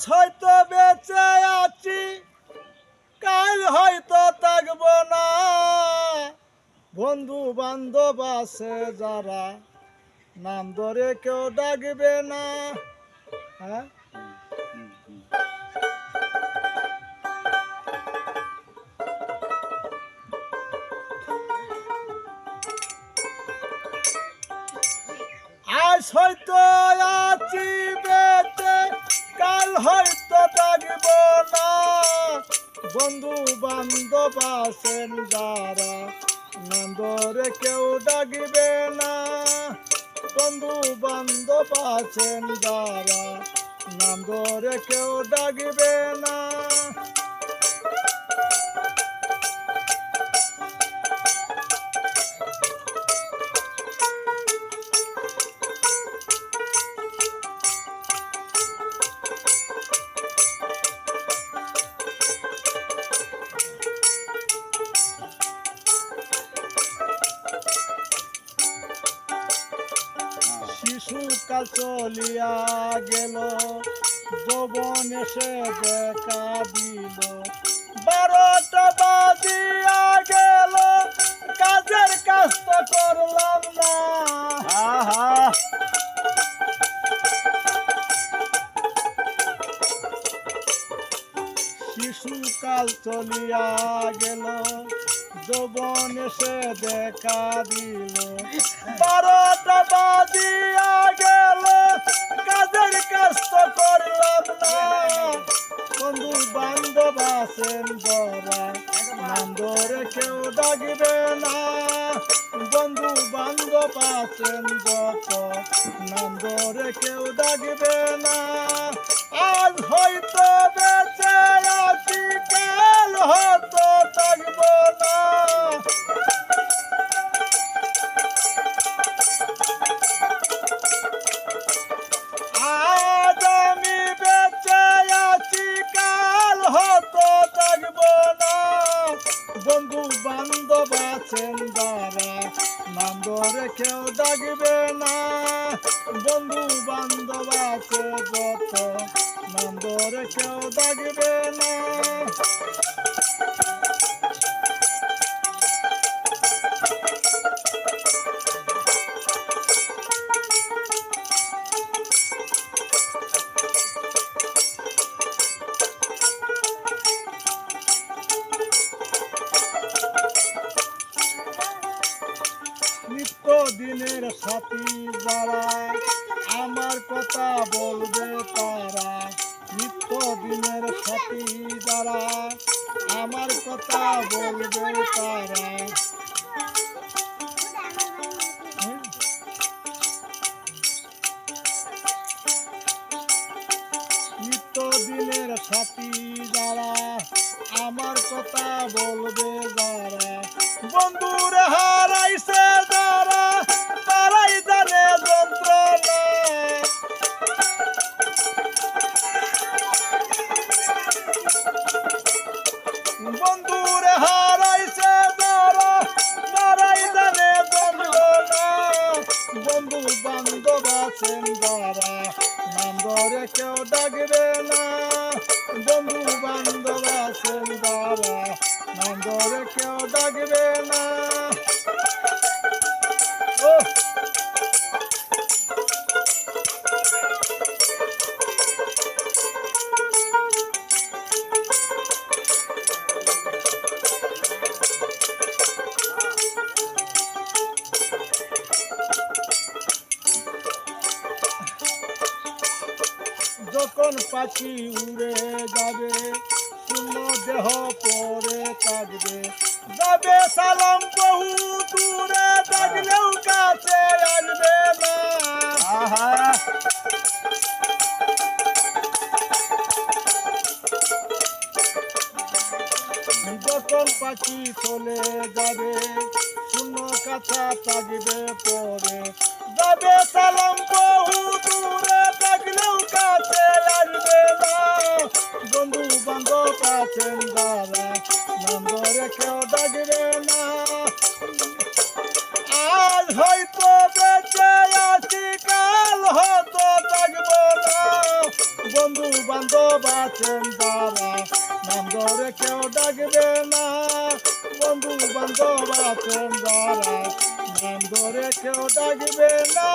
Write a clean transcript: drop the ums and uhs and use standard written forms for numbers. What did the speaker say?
আজ হয়তো বেঁচে আছি, কাল হয়তো থাকবো না। বন্ধু বান্ধব আছে যারা, নাম ধরে কেউ ডাকবে না। হ্যাঁ, আজ হয়তো আছি বেঁচে, কাল হয়তো থাকবো না। বন্ধু বান্ধব আছেন যারা, নাম ধরে কেউ ডাকবে না। বন্ধু বান্ধব আছেন যারা, নাম ধরে কেউ ডাকবে না। শিশুকাল চলিয়া গেল, যৌবন এসে দেখা দিল। 12টা বাজিয়া গেল, কাজের কাজ তো করলাম না। আহা, শিশুকাল চলিয়া গেল, যৌবন এসে দেখা দিল। 12টা বাজিয়া গেল, কাজের কাজ তো করলাম না। বন্ধু বান্ধব আছেন যারা, নাম ধরে কেউ ডাকবে না। বন্ধু বান্ধব আছেন যত, নাম ধরে কেউ ডাকবে না। আজ হয়তো বেঁচে আছি, কাল হয়তো থাকবো না। আজ আমি বেঁচে আছি, কাল হয়তো থাকবো না। বন্ধু বান্ধব আছেন যারা, নাম ধরে কেউ ডাকবে না। বন্ধু বান্ধব আছে যত, নাম ধরে কেউ ডাকবে না। নিত্য দিনের সাথী যারা, আমার কথা বলবে তারা। নিত্য দিনের সাথী যারা, আমার কথা বলবে তারা। নিত্য দিনের সাথী যারা, আমার কথা বলবে যারা। বন্ধুরে হারাইছে যারা, তারাই জানে যন্ত্রণা। বন্ধুরে হারাইছে যারা, তারাই জানে যন্ত্রণা। বন্ধু বান্ধব আছেন যারা, নাম ধরে কেউ ডাকবে না। বন্ধু বান্ধব আছেন যারা, নাম ধরে কেউ ডাকবে না। ও যখন পাখি উড়ে যাবে, শূন্য দেহ পরে থাকবে। যাবে সালাম বহু দূরে, ডাকলেও কাছে আসবে না। আহা, যখন পাখি চলে যাবে, শূন্য কাছা থাকবে পরে। যাবে সালাম বহু দূরে, ডাকলেও কাছে আসবে না। বন্ধু বান্ধব আছেন যারা, নাম ধরে কেউ ডাকবে না। আজ হয়তো বেঁচে আছি, কাল হয়তো থাকবো না। বন্ধু বান্ধব আছেন যারা নাম ধরে কেউ ডাকবে না বন্ধু বান্ধব আছেন যারা নাম ধরে কেউ ডাকবে না